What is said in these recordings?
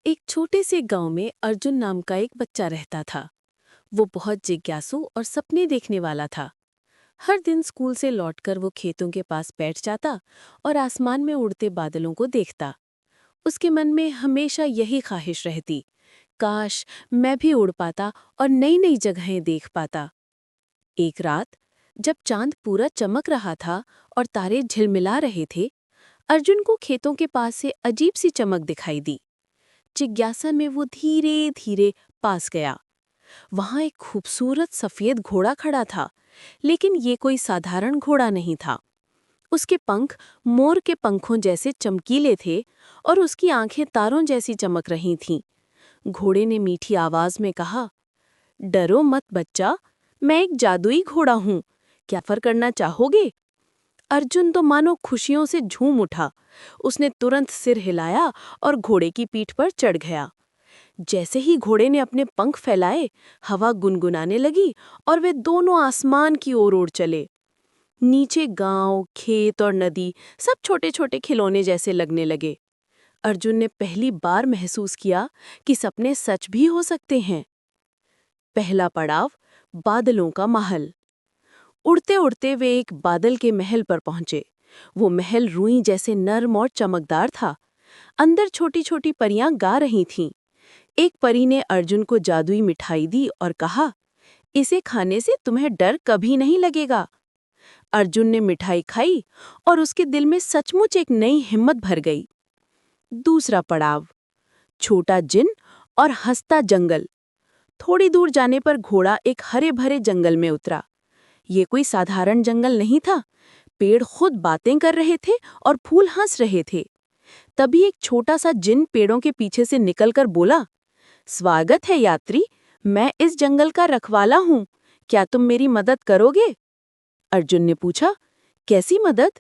एक छोटे से गांव में अर्जुन नाम का एक बच्चा रहता था। वो बहुत जिज्ञासु और सपने देखने वाला था। हर दिन स्कूल से लौटकर वो खेतों के पास बैठ जाता और आसमान में उड़ते बादलों को देखता। उसके मन में हमेशा यही ख्वाहिश रहती, काश मैं भी उड़ पाता और नई नई जगहें देख पाता। एक रात, जब चांद पूरा चमक रहा था और तारे झिलमिला रहे थे, अर्जुन को खेतों के पास से अजीब सी चमक दिखाई दी। जिज्ञासा में वो धीरे धीरे पास गया। वहां एक खूबसूरत सफेद घोड़ा खड़ा था, लेकिन ये कोई साधारण घोड़ा नहीं था। उसके पंख मोर के पंखों जैसे चमकीले थे और उसकी आंखें तारों जैसी चमक रही थीं। घोड़े ने मीठी आवाज में कहा, डरो मत बच्चा, मैं एक जादुई घोड़ा हूं, क्या फर करना चाहोगे? अर्जुन तो मानो खुशियों से झूम उठा। उसने तुरंत सिर हिलाया और घोड़े की पीठ पर चढ़ गया। जैसे ही घोड़े ने अपने पंख फैलाए, हवा गुनगुनाने लगी और वे दोनों आसमान की ओर उड़ चले। नीचे गांव, खेत और नदी सब छोटे छोटे खिलौने जैसे लगने लगे। अर्जुन ने पहली बार महसूस किया कि सपने सच भी हो सकते हैं। पहला पड़ाव, बादलों का महल। उड़ते उड़ते वे एक बादल के महल पर पहुंचे। वो महल रुई जैसे नर्म और चमकदार था। अंदर छोटी छोटी परियां गा रही थीं। एक परी ने अर्जुन को जादुई मिठाई दी और कहा, इसे खाने से तुम्हें डर कभी नहीं लगेगा। अर्जुन ने मिठाई खाई और उसके दिल में सचमुच एक नई हिम्मत भर गई। दूसरा पड़ाव, छोटा जिन और हंसता जंगल। थोड़ी दूर जाने पर घोड़ा एक हरे भरे जंगल में उतरा। ये कोई साधारण जंगल नहीं था। पेड़ खुद बातें कर रहे थे और फूल हंस रहे थे। तभी एक छोटा सा जिन पेड़ों के पीछे से निकलकर बोला, स्वागत है यात्री, मैं इस जंगल का रखवाला हूँ, क्या तुम मेरी मदद करोगे? अर्जुन ने पूछा, कैसी मदद?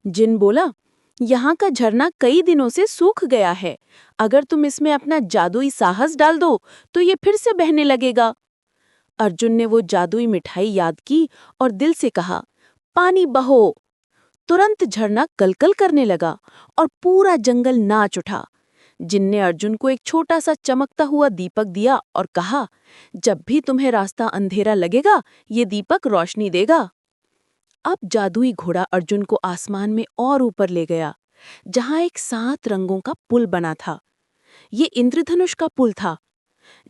जिन बोला, यहाँ का झरना कई दिनों से सूख गया है। अगर तुम इसमें अपना जादुई साहस डाल दो तो ये फिर से बहने लगेगा। अर्जुन ने वो जादुई मिठाई याद की और दिल से कहा, पानी बहो। तुरंत झरना कलकल करने लगा और पूरा जंगल नाच उठा। जिनने अर्जुन को एक छोटा सा चमकता हुआ दीपक दिया और कहा, जब भी तुम्हें रास्ता अंधेरा लगेगा, ये दीपक रोशनी देगा। अब जादुई घोड़ा अर्जुन को आसमान में और ऊपर ले गया, जहां एक 7 रंगों का पुल बना था। ये इंद्रधनुष का पुल था।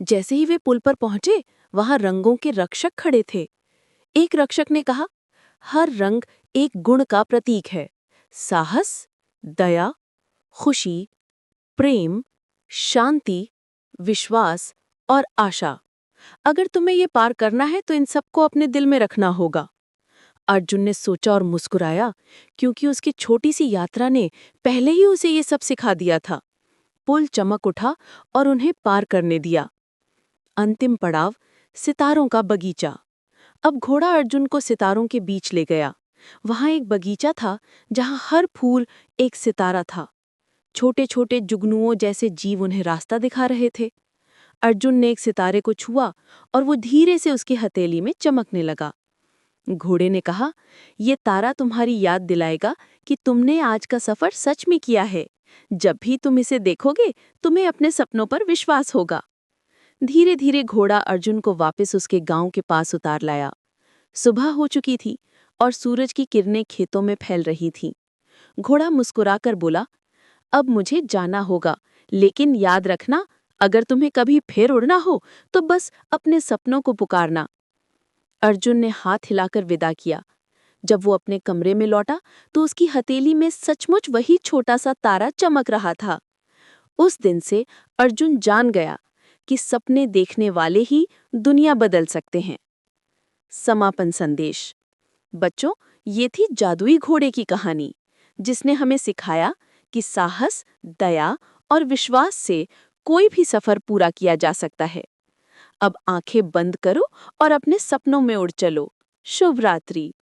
जैसे ही वे पुल पर पहुंचे, वहां रंगों के रक्षक खड़े थे। एक रक्षक ने कहा, हर रंग एक गुण का प्रतीक है, साहस, दया, खुशी, प्रेम, शांति, विश्वास और आशा। अगर तुम्हें ये पार करना है तो इन सबको अपने दिल में रखना होगा। अर्जुन ने सोचा और मुस्कुराया, क्योंकि उसकी छोटी सी यात्रा ने पहले ही उसे ये सब सिखा दिया था। पुल चमक उठा और उन्हें पार करने दिया। अंतिम पड़ाव, सितारों का बगीचा। अब घोड़ा अर्जुन को सितारों के बीच ले गया। वहां एक बगीचा था जहां हर फूल एक सितारा था। छोटे छोटे जुगनुओं जैसे जीव उन्हें रास्ता दिखा रहे थे। अर्जुन ने एक सितारे को छुआ और वो धीरे से उसकी हथेली में चमकने लगा। घोड़े ने कहा, ये तारा तुम्हारी याद दिलाएगा कि तुमने आज का सफर सच में किया है। जब भी तुम इसे देखोगे, तुम्हें अपने सपनों पर विश्वास होगा। धीरे धीरे घोड़ा अर्जुन को वापस उसके गांव के पास उतार लाया। सुबह हो चुकी थी और सूरज की किरणें खेतों में फैल रही थीं। घोड़ा मुस्कुराकर बोला, अब मुझे जाना होगा, लेकिन याद रखना, अगर तुम्हें कभी फिर उड़ना हो तो बस अपने सपनों को पुकारना। अर्जुन ने हाथ हिलाकर विदा किया। जब वो अपने कमरे में लौटा तो उसकी हथेली में सचमुच वही छोटा सा तारा चमक रहा था। उस दिन से अर्जुन जान गया कि सपने देखने वाले ही दुनिया बदल सकते हैं। समापन संदेश। बच्चों, ये थी जादुई घोड़े की कहानी, जिसने हमें सिखाया कि साहस, दया और विश्वास से कोई भी सफर पूरा किया जा सकता है। अब आंखें बंद करो और अपने सपनों में उड़ चलो। शुभ रात्रि।